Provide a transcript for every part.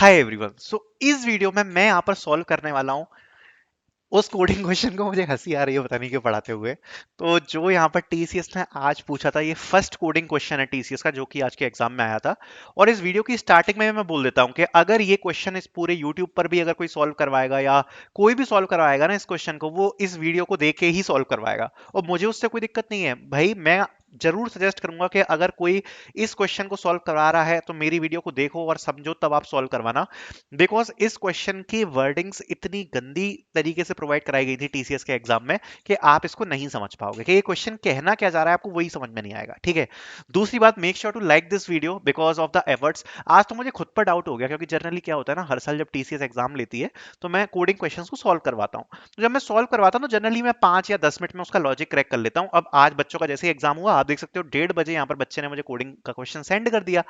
Hi everyone. सो इस video में मैं यहाँ पर सॉल्व करने वाला हूँ उस कोडिंग क्वेश्चन को। मुझे हंसी आ रही है पता नहीं क्यों पढ़ाते हुए। तो जो यहाँ पर टीसीएस ने आज पूछा था, ये फर्स्ट कोडिंग क्वेश्चन है टीसीएस का जो कि आज के एग्जाम में आया था। और इस वीडियो की स्टार्टिंग में मैं बोल देता हूँ कि अगर ये क्वेश्चन इस पूरे यूट्यूब पर भी अगर कोई सॉल्व करवाएगा या कोई भी सॉल्व करवाएगा ना इस क्वेश्चन को, वो इस वीडियो को देख के ही सॉल्व करवाएगा। और मुझे उससे कोई दिक्कत नहीं है भाई। मैं जरूर सजेस्ट करूंगा कि अगर कोई इस क्वेश्चन को सॉल्व करवा रहा है तो मेरी वीडियो को देखो और समझो, तब आप सॉल्व करवाना। बिकॉज इस क्वेश्चन की वर्डिंग्स इतनी गंदी तरीके से प्रोवाइड कराई गई थी टीसीएस के एग्जाम में कि आप इसको नहीं समझ पाओगे कि ये क्वेश्चन कहना क्या जा रहा है, आपको वही समझ में नहीं आएगा। ठीक है। दूसरी बात, make sure to like this video because of the efforts. आज तो मुझे खुद पर डाउट हो गया क्योंकि जनरली क्या होता है ना, हर साल जब टीसीएस एग्जाम लेती है तो मैं कोडिंग क्वेश्चंस को सॉल्व करवाता हूँ। तो जब मैं सॉल्व करवाता हूँ तो जनरली मैं 5 या 10 मिनट में उसका लॉजिक क्रैक कर लेता हूँ। अब आज बच्चों का जैसे एग्जाम हुआ, आप देख सकते हो 1:30 बजे यहाँ पर बच्चे ने मुझे कोडिंग का क्वेश्चन सेंड कर दिया।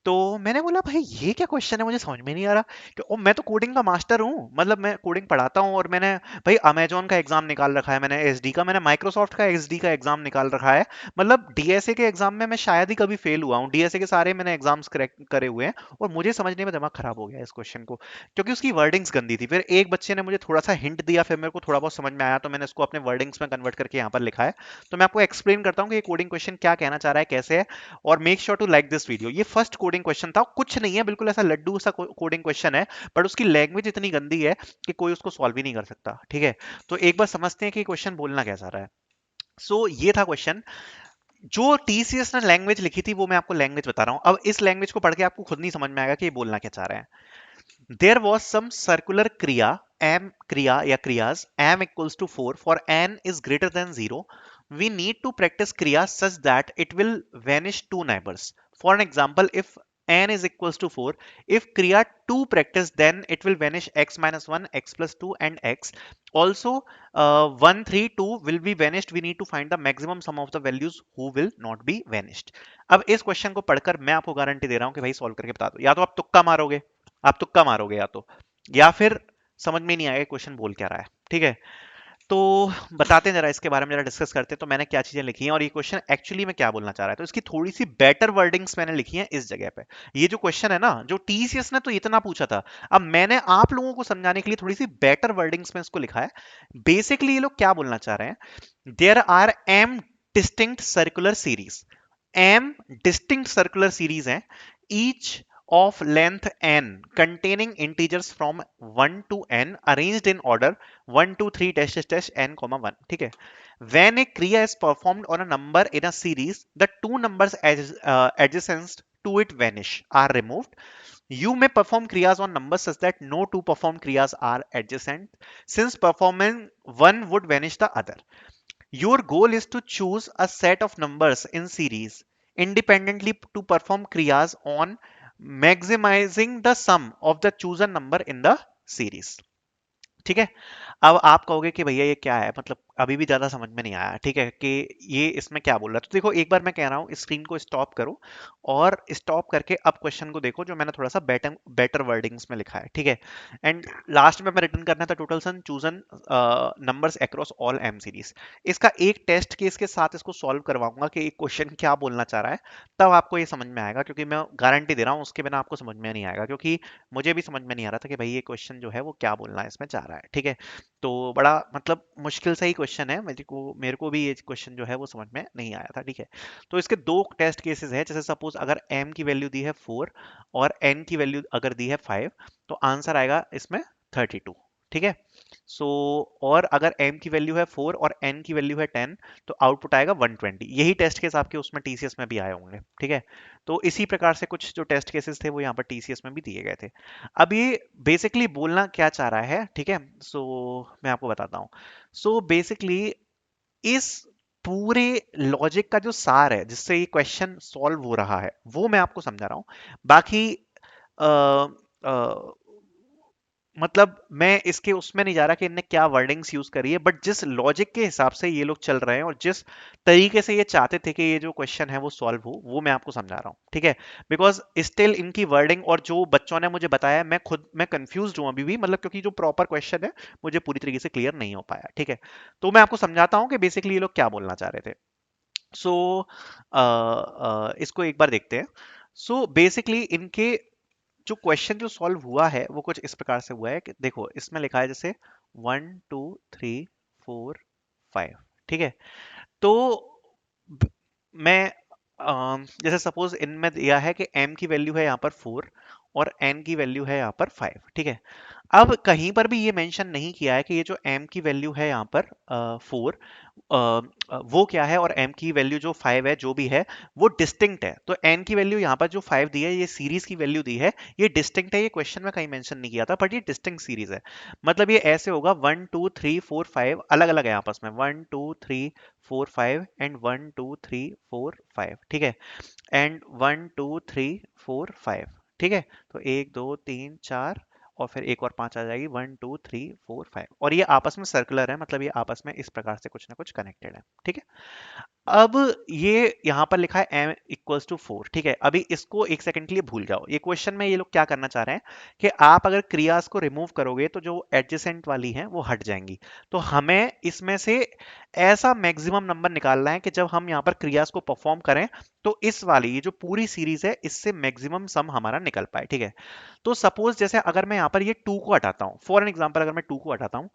तो मैंने बोला भाई ये क्या क्वेश्चन है, मुझे समझ में नहीं आ रहा कि ओ मैं तो कोडिंग का मास्टर हूँ, मतलब मैं कोडिंग पढ़ाता हूँ। और मैंने भाई अमेजोन का एग्जाम निकाल रखा है, मैंने एसडी का, मैंने माइक्रोसॉफ्ट का एसडी का एग्जाम निकाल रखा है। मतलब डीएसए के एग्जाम में मैं शायद ही कभी फेल हुआ हूँ, डीएसए के सारे मैंने एग्जाम्स क्रैक करे हुए हैं। और मुझे समझने में दिमाग खराब हो गया इस क्वेश्चन को क्योंकि उसकी वर्डिंग्स गंदी थी। फिर एक बच्चे ने मुझे थोड़ा सा हिंट दिया, फिर मेरे को थोड़ा बहुत समझ में आया, तो मैंने इसको अपने वर्डिंग्स में कन्वर्ट करके यहाँ पर लिखा है। तो मैं आपको एक्सप्लेन करता हूँ कि ये कोडिंग क्वेश्चन क्या कहना चाह रहा है, कैसे है। और make sure to like this video. ये फर्स्ट कोडिंग क्वेश्चन था, कुछ नहीं है, बिल्कुल ऐसा लड्डू सा कोडिंग क्वेश्चन है। बट उसकी लैंग्वेज इतनी गंदी है कि कोई उसको सॉल्व ही नहीं कर सकता। ठीक है। तो एक बार समझते हैं कि क्वेश्चन बोलना क्या चाह रहा है। सो ये था क्वेश्चन। जो टीसीएस ने लैंग्वेज लिखी थी वो मैं आपको लैंग्वेज बता रहा हूं। अब इस लैंग्वेज को पढ़ के आपको खुद नहीं समझ में आएगा कि ये बोलना क्या चाह रहे हैं। देयर वॉज सम सर्कुलर क्रिया एम, क्रिया या क्रियाज M equals to 4 for N is greater than 0। We need to practise क्रिया such that it will vanish to neighbours. For an example, if n is equals to 4, if kriya 2 practice, then it will vanish x minus 1, x plus 2 and x. Also 1 3 2 will be vanished. We need to find the maximum sum of the values who will not be vanished. अब इस question को पढ़कर मैं आपको guarantee दे रहा हूं कि भाई सॉल्व करके बता दो। या तो आप तुक्का मारोगे, आप तुक्का मारोगे, या फिर समझ में नहीं आएगा क्वेश्चन बोल क्या रहा है। ठीक है। तो बताते हैं जरा इसके बारे में, जरा डिस्कस करते हैं तो मैंने क्या चीजें लिखी हैं और ये क्वेश्चन एक्चुअली में क्या बोलना चाह रहा है। तो इसकी थोड़ी सी बेटर वर्डिंग्स मैंने लिखी हैं इस जगह पे। ये जो क्वेश्चन है ना, जो टीसीएस ने तो इतना पूछा था, अब मैंने आप लोगों को समझाने के लिए थोड़ी सी बेटर वर्डिंग्स में इसको लिखा है। बेसिकली ये लोग क्या बोलना चाह रहे हैं, there are M distinct circular series. M distinct circular series हैं, each of length n containing integers from 1 to n arranged in order 1 2 3 dash dash dash n comma 1। ठीक है। When a kriya is performed on a number in a series, the two numbers adjacent to it vanish, are removed. You may perform kriyas on numbers such that no two performed kriyas are adjacent, since performing one would vanish the other. Your goal is to choose a set of numbers in series independently to perform kriyas on maximizing the sum of the chosen number in the series। ठीक है। अब आप कहोगे कि भैया ये क्या है, मतलब अभी भी ज्यादा समझ में नहीं आया। ठीक है कि ये इसमें क्या बोल रहा है। तो देखो एक बार मैं कह रहा हूँ स्क्रीन को स्टॉप करो और स्टॉप करके अब क्वेश्चन को देखो जो मैंने थोड़ा सा बेटर बेटर वर्डिंग्स में लिखा है। ठीक है। एंड लास्ट में मैं रिटर्न करना था total sum chosen numbers across all M series. इसका एक टेस्ट केस के साथ इसको सॉल्व करवाऊंगा कि एक क्वेश्चन क्या बोलना चाह रहा है, तब आपको ये समझ में आएगा। क्योंकि मैं गारंटी दे रहा हूँ उसके बिना आपको समझ में नहीं आएगा, क्योंकि मुझे भी समझ में नहीं आ रहा था कि भाई ये क्वेश्चन जो है वो क्या बोलना है इसमें चाह रहा है। ठीक है। तो बड़ा मतलब मुश्किल से ही क्वेश्चन है, मेरे को भी ये क्वेश्चन जो है वो समझ में नहीं आया था। ठीक है। तो इसके दो टेस्ट केसेस है। जैसे सपोज अगर m की वैल्यू दी है 4 और n की वैल्यू अगर दी है 5, तो आंसर आएगा इसमें 32। ठीक है। सो और अगर m की वैल्यू है 4 और n की वैल्यू है 10, तो आउटपुट आएगा 120। यही टेस्ट केस आपके उसमें टीसीएस में भी आए होंगे। ठीक है। तो इसी प्रकार से कुछ जो टेस्ट केसेस थे वो यहाँ पर टीसीएस में भी दिए गए थे। अब ये बेसिकली बोलना क्या चाह रहा है, ठीक है। सो मैं आपको बताता हूँ। सो बेसिकली इस पूरे लॉजिक का जो सार है जिससे ये क्वेश्चन सॉल्व हो रहा है वो मैं आपको समझा रहा हूँ। बाकी अ, अ, मतलब मैं इसके उसमें नहीं जा रहा कि इनने क्या वर्डिंग्स यूज करी है, बट जिस लॉजिक के हिसाब से ये लोग चल रहे हैं और जिस तरीके से ये चाहते थे कि ये जो क्वेश्चन है वो सॉल्व हो, वो मैं आपको समझा रहा हूँ। ठीक है। बिकॉज स्टिल इनकी वर्डिंग और जो बच्चों ने मुझे बताया, मैं कंफ्यूज हूँ अभी भी, मतलब क्योंकि जो प्रॉपर क्वेश्चन है मुझे पूरी तरीके से क्लियर नहीं हो पाया। ठीक है। तो मैं आपको समझाता हूँ कि बेसिकली ये लोग क्या बोलना चाह रहे थे। सो इसको एक बार देखते हैं। सो बेसिकली इनके जो क्वेश्चन जो सॉल्व हुआ है वो कुछ इस प्रकार से हुआ है कि देखो इसमें लिखा है जैसे 1 2 3 4 5, ठीक है। तो ब- मैं जैसे सपोज इनमें दिया है कि m की वैल्यू है यहाँ पर 4 और n की वैल्यू है यहाँ पर 5, ठीक है। अब कहीं पर भी ये मेंशन नहीं किया है कि ये जो m की वैल्यू है यहाँ पर 4, वो क्या है, और m की वैल्यू जो 5 है जो भी है वो डिस्टिंक्ट है। तो n की वैल्यू यहाँ पर जो 5 दी है, ये सीरीज की वैल्यू दी है, ये डिस्टिंक्ट है। ये क्वेश्चन में कहीं मेंशन नहीं किया था, बट ये डिस्टिंक्ट सीरीज है। मतलब ये ऐसे होगा 1 2 3 4 5 अलग अलग है आपस में, 1 2 3 4 5 एंड 1 2 3 4 5, ठीक है, एंड 1 2 3 4 5, ठीक है। तो 1 2 3 4 और फिर एक और 5 आ जाएगी, 1 2 3 4 5, और ये आपस में सर्कुलर है, मतलब ये आपस में इस प्रकार से कुछ ना कुछ कनेक्टेड है, ठीक है। अब ये यहाँ पर लिखा है m इक्वल्स टू 4, ठीक है। अभी इसको एक सेकंड के लिए भूल जाओ। ये क्वेश्चन में ये लोग क्या करना चाह रहे हैं कि आप अगर क्रियास को रिमूव करोगे तो जो एडजेसेंट वाली हैं वो हट जाएंगी। तो हमें इसमें से ऐसा मैक्सिमम नंबर निकालना है कि जब हम यहाँ पर क्रियास को परफॉर्म करें तो इस वाली ये जो पूरी सीरीज है इससे मैक्सिमम सम हमारा निकल पाए, ठीक है। तो सपोज जैसे अगर मैं यहाँ पर ये 2 को हटाता हूँ, फॉर एन एग्जाम्पल अगर मैं 2 को हटाता हूँ,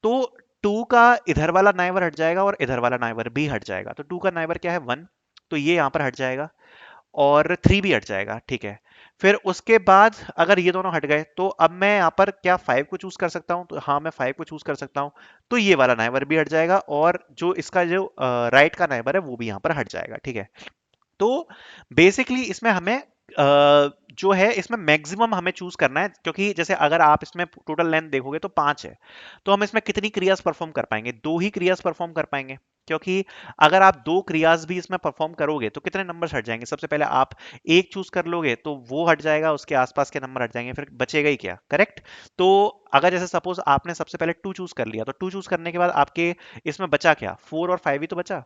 तो 2 का इधर वाला नाइबर हट जाएगा और इधर वाला नाइबर भी हट जाएगा। तो 2 का नाइबर क्या है 1, तो ये यहां पर हट जाएगा, और 3 भी हट जाएगा, ठीक है। फिर उसके बाद अगर ये दोनों हट गए तो अब मैं यहाँ पर क्या 5 को चूज कर सकता हूँ? तो हाँ, मैं 5 को चूज कर सकता हूँ। तो ये वाला नाइबर भी हट जाएगा, और जो इसका जो राइट का नाइबर है वो भी यहाँ पर हट जाएगा, ठीक है। तो बेसिकली इसमें हमें जो है इसमें मैक्सिमम हमें चूज करना है, क्योंकि जैसे अगर आप इसमें टोटल लेंथ देखोगे तो 5 है। तो हम इसमें कितनी क्रियाज परफॉर्म कर पाएंगे? 2 ही क्रियाज परफॉर्म कर पाएंगे, क्योंकि अगर आप 2 क्रियाज भी इसमें परफॉर्म करोगे तो कितने नंबर्स हट जाएंगे? सबसे पहले आप एक चूज कर लोगे तो वो हट जाएगा, उसके आसपास के नंबर हट जाएंगे, फिर बचेगा ही क्या, करेक्ट। तो अगर जैसे सपोज आपने सबसे पहले 2 चूज कर लिया, तो 2 चूज करने के बाद आपके इसमें बचा क्या? 4 और 5 ही तो बचा,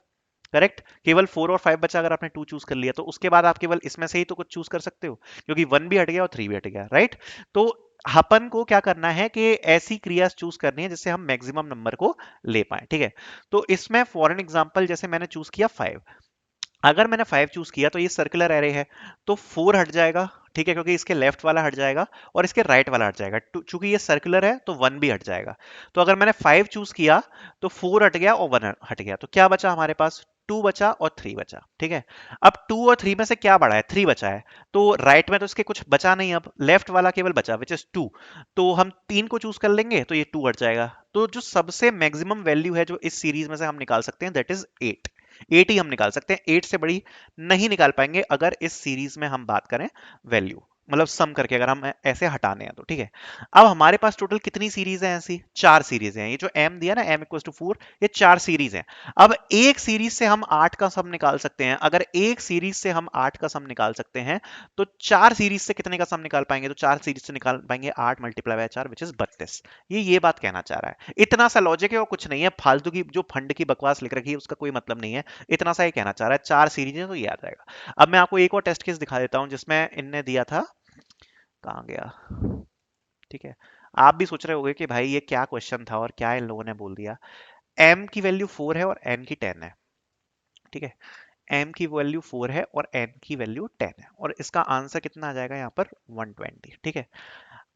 करेक्ट। केवल 4 और 5 बचा। अगर आपने 2 चूज कर लिया तो उसके बाद आप केवल इसमें से ही तो कुछ चूज कर सकते हो, क्योंकि 1 भी हट गया और 3 भी हट गया, राइट। तो अपन को क्या करना है कि ऐसी क्रिया चूज करनी है जिससे हम मैक्सिमम नंबर को ले पाए, ठीक है। तो इसमें फॉर एन एग्जांपल जैसे मैंने चूज किया 5, अगर मैंने 5 चूज किया तो ये सर्कुलर एरे है, तो 4 हट जाएगा, ठीक है, क्योंकि इसके लेफ्ट वाला हट जाएगा और इसके राइट वाला हट जाएगा। चूंकि ये सर्कुलर है तो 1 भी हट जाएगा। तो अगर मैंने 5 चूज किया तो 4 हट गया और 1 हट गया, तो क्या बचा हमारे पास? 2 बचा और 3 बचा, ठीक है। अब 2 और 3 में से क्या बड़ा है? 3 बचा है। तो राइट में तो इसके कुछ बचा नहीं, अब लेफ्ट वाला केवल बचा, विच इज 2। तो हम 3 को चूज कर लेंगे तो ये 2 हट जाएगा। तो जो सबसे मैक्सिमम वैल्यू है जो इस सीरीज में से हम निकाल सकते हैं दैट इज 8। 8 ही हम निकाल सकते हैं, 8 से बड़ी नहीं निकाल पाएंगे अगर इस सीरीज में हम बात करें वैल्यू, मतलब सम करके अगर हम ऐसे हटाने हैं तो, ठीक है। अब हमारे पास टोटल कितनी सीरीज है? ऐसी 4 सीरीज हैं। ये जो m दिया ना, m इक्वल्स टू 4, ये 4 सीरीज हैं। अब एक सीरीज से हम 8 का सम निकाल सकते हैं। अगर एक सीरीज से हम 8 का सम निकाल सकते हैं तो 4 सीरीज से कितने का सम निकाल पाएंगे? तो 4 सीरीज से निकाल पाएंगे 8 मल्टीप्लाई बाय 4 विच इज 32। ये बात कहना चाह रहा है। इतना सा लॉजिक है और कुछ नहीं है। फालतू की जो फंड की बकवास लिख रखी है उसका कोई मतलब नहीं है। इतना सा ही कहना चाह रहा है। 4 सीरीज है तो ये आ जाएगा। अब मैं आपको एक और टेस्ट केस दिखा देता हूं जिसमें इनने दिया था, कहाँ गया, ठीक है। आप भी सोच रहे होंगे कि भाई ये क्या क्वेश्चन था और क्या इन लोगों ने बोल दिया। m की वैल्यू 4 है और n की 10 है, ठीक है। m की वैल्यू 4 है और n की वैल्यू 10 है, और इसका आंसर कितना आ जाएगा यहाँ पर? 120, ठीक है।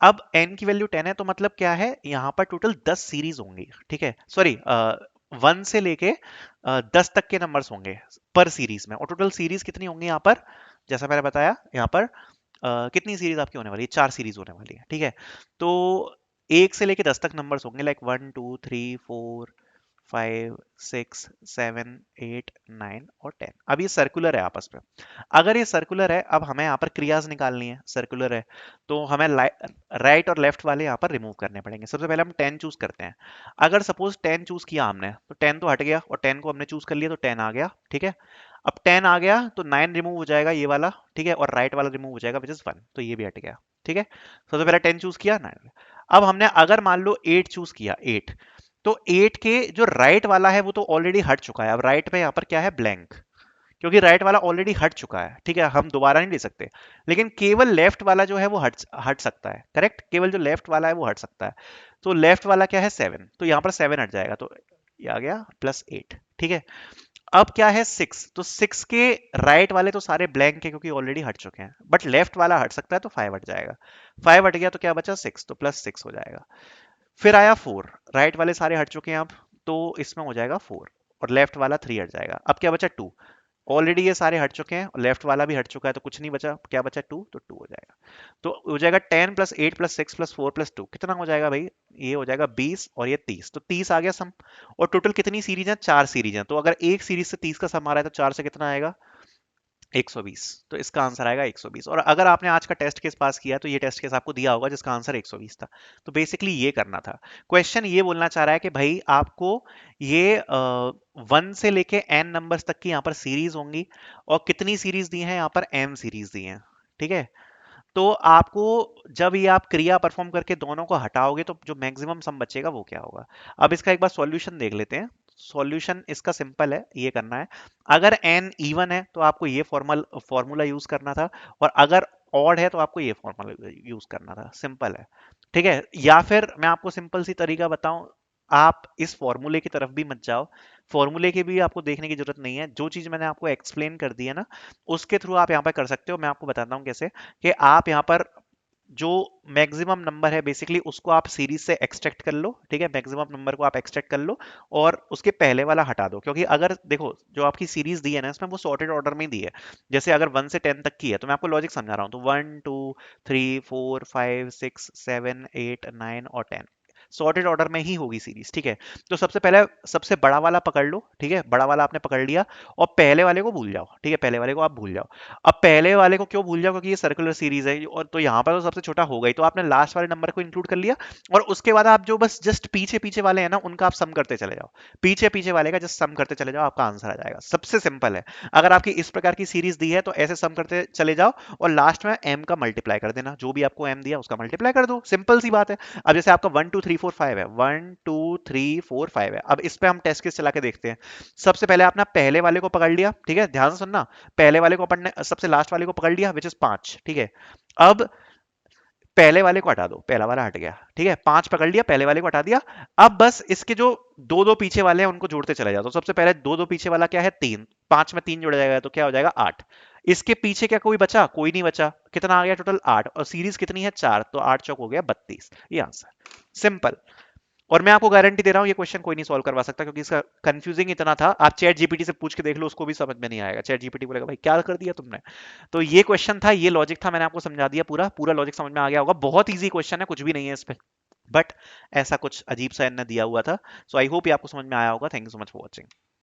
अब n की वैल्यू 10 है तो मतलब क्या है? यहाँ पर टोटल 10 सीरीज होंगी, ठीक है। सॉरी, 1 से लेके 10 तक के नंबर्स होंगे पर सीरीज में, और टोटल सीरीज कितनी होंगी यहाँ पर? जैसा मैंने बताया यहाँ पर कितनी सीरीज आपकी होने वाली है? 4 सीरीज होने वाली है, ठीक है। तो 1 से लेके 10 तक नंबर्स होंगे, लाइक 1 2 3 4 5 6 7 8 9 और 10। अब ये सर्कुलर है आपस में। अगर ये सर्कुलर है, अब हमें यहाँ पर क्रियाज निकालनी है, सर्कुलर है, तो हमें राइट और लेफ्ट वाले यहाँ पर रिमूव करने पड़ेंगे। सबसे पहले हम 10 चूज करते हैं। अगर सपोज 10 चूज किया हमने तो 10 तो हट गया, और 10 को हमने चूज कर लिया तो 10 आ गया, ठीक है। अब 10 आ गया तो 9 रिमूव हो जाएगा ये वाला, ठीक है, और राइट वाला रिमूव हो जाएगा विच इज 1, तो ये भी हट गया, ठीक है। सबसे पहले 10 चूज किया, 9। अब हमने अगर मान लो 8 चूज किया, 8, तो 8 के जो राइट वाला है वो तो ऑलरेडी हट चुका है। अब राइट में यहाँ पर क्या है? ब्लैंक, क्योंकि राइट वाला ऑलरेडी हट चुका है, ठीक है, हम दोबारा नहीं ले सकते। लेकिन केवल लेफ्ट वाला जो है वो हट हट सकता है, करेक्ट। केवल जो लेफ्ट वाला है वो हट सकता है। तो लेफ्ट वाला क्या है? 7, तो यहाँ पर 7 हट जाएगा, तो ये आ गया +8, ठीक है। अब क्या है 6, तो 6 के राइट वाले तो सारे ब्लैंक है क्योंकि ऑलरेडी हट चुके हैं, बट लेफ्ट वाला हट सकता है तो 5 हट जाएगा। 5 हट गया तो क्या बचा 6, तो +6 हो जाएगा। फिर आया 4, राइट वाले सारे हट चुके हैं अब, तो इसमें हो जाएगा 4, और लेफ्ट वाला 3 हट जाएगा। अब क्या बचा 2, ऑलरेडी ये सारे हट चुके हैं और लेफ्ट वाला भी हट चुका है तो कुछ नहीं बचा, क्या बचा 2, तो 2 हो जाएगा। तो हो जाएगा 10 +8 +6 +4 +2, कितना हो जाएगा भाई, ये हो जाएगा 20 और ये 30, तो 30 आ गया सम। और टोटल कितनी सीरीज है, 4 सीरीज है, तो अगर एक सीरीज से 30 का सम आ रहा है तो 4 से कितना आएगा, 120। तो इसका आंसर आएगा 120। और अगर आपने आज का टेस्ट केस पास किया तो ये टेस्ट केस आपको दिया होगा जिसका आंसर 120 था। तो बेसिकली ये करना था। क्वेश्चन ये बोलना चाह रहा है कि भाई आपको ये 1 से लेके n नंबर्स तक की यहाँ पर सीरीज होंगी, और कितनी सीरीज दी है यहाँ पर, m सीरीज दी है। ठीक है, तो आपको जब ये आप क्रिया परफॉर्म करके दोनों को हटाओगे तो जो मैक्सिमम सम बचेगा वो क्या होगा। अब इसका एक बार सॉल्यूशन देख लेते हैं। सॉल्यूशन इसका सिंपल है, ये करना है, अगर n इवन है तो आपको ये फॉर्मूला यूज करना था, और अगर ऑड है तो आपको ये फॉर्मूला यूज करना था, सिंपल है। ठीक है, या फिर मैं आपको सिंपल सी तरीका बताऊं, आप इस फॉर्मूले की तरफ भी मत जाओ, फॉर्मूले की भी आपको देखने की जरूरत नहीं है, जो चीज मैंने आपको एक्सप्लेन कर दी है ना, उसके थ्रू आप यहाँ पर कर सकते हो। मैं आपको बताता हूँ कैसे, कि आप यहाँ पर जो मैक्सिमम नंबर है बेसिकली उसको आप सीरीज से एक्सट्रैक्ट कर लो। ठीक है, मैक्सिमम नंबर को आप एक्सट्रैक्ट कर लो और उसके पहले वाला हटा दो, क्योंकि अगर देखो जो आपकी सीरीज दी है ना इसमें वो सॉर्टेड ऑर्डर में दी है। जैसे अगर 1 से 10 तक की है तो मैं आपको लॉजिक समझा रहा हूँ, तो 1 2 3 4 5 6 7 8 9 और 10 सॉर्टेड ऑर्डर में ही होगी सीरीज। ठीक है, तो सबसे पहले सबसे बड़ा वाला पकड़ लो। ठीक है, बड़ा वाला आपने पकड़ लिया और पहले वाले को भूल जाओ। ठीक है, पहले वाले को आप भूल जाओ। अब पहले वाले को क्यों भूल जाओ, क्योंकि ये सर्कुलर सीरीज है, और तो यहाँ पर तो सबसे छोटा हो गई, तो आपने लास्ट वाले नंबर को इंक्लूड कर लिया, और उसके बाद आप जो बस जस्ट पीछे पीछे वाले हैं ना उनका आप सम करते चले जाओ। पीछे पीछे वाले का जस्ट सम करते चले जाओ, आपका आंसर आ जाएगा। सबसे सिंपल है। अगर आपकी इस प्रकार की सीरीज दी है तो ऐसे सम करते चले जाओ और लास्ट में एम का मल्टीप्लाई कर देना, जो भी आपको एम दिया उसका मल्टीप्लाई कर दो, सिंपल सी बात है। अब जैसे आपका 1 2 3 4 5 है, 1 2 3 4 5 है, अब इस पे हम टेस्ट केस चला के देखते हैं। सबसे पहले आपने पहले वाले को पकड़ लिया। ठीक है, ध्यान से सुनना, पहले वाले को पढ़ने, सबसे लास्ट वाले को पकड़ लिया विच इज 5। ठीक है, अब पहले वाले को हटा दो, पहला वाला हट गया। ठीक है, 5 पकड़ लिया, पहले वाले को हटा दिया। अब बस इसके जो दो दो पीछे वाले हैं उनको जोड़ते चले जाओ। तो सबसे पहले दो दो पीछे वाला क्या है, 3, 5 में 3 जोड़ा जाएगा तो क्या हो जाएगा 8। इसके पीछे क्या कोई बचा, कोई नहीं बचा, कितना आ गया टोटल 8, और सीरीज कितनी है 4, तो 8 चौक हो गया 32। ये आंसर, सिंपल। और मैं आपको गारंटी दे रहा हूँ ये क्वेश्चन कोई नहीं सॉल्व करवा सकता, क्योंकि इसका कंफ्यूजिंग इतना था। आप चैट जीपीटी से पूछ के देख लो, उसको भी समझ में नहीं आएगा। चैट जीपीटी बोलेगा भाई क्या कर दिया तुमने। तो ये क्वेश्चन था, ये लॉजिक था, मैंने आपको समझा दिया, पूरा पूरा लॉजिक समझ में आ गया होगा। बहुत इजी क्वेश्चन है, कुछ भी नहीं है इस पे, बट ऐसा कुछ अजीब सा इनने दिया हुआ था। सो आई होप ये आपको समझ में आया होगा। Thank you so much for watching.